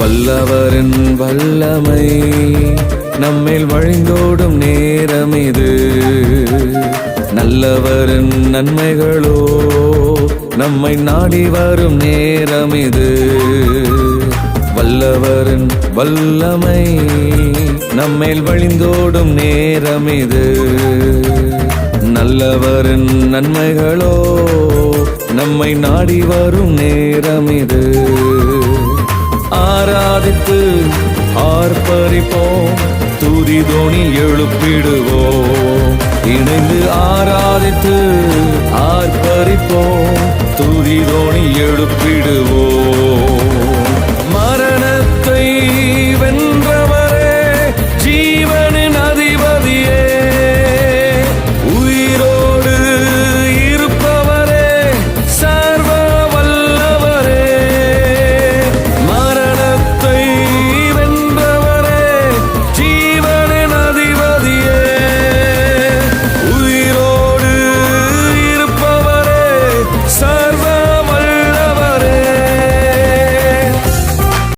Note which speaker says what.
Speaker 1: வல்லவரின் வல்லமை நம்மேல் வழிந்தோடும் நேரம் இது. நல்லவரின் நன்மைகளோ நம்மை நாடி வரும் நேரம் இது. வல்லவரின் வல்லமை நம்மேல் வழிந்தோடும் நேரம் இது. நல்லவரின் நன்மைகளோ நம்மை நாடி வரும் நேரம் இது. ஆராதித்து ஆர்ப்பரிப்போம், துதிதோனி எழுப்பிடுவோம். இணைந்து ஆராதித்து ஆர்ப்பரிப்போம், துதிதோனி எழுப்பிடுவோம்.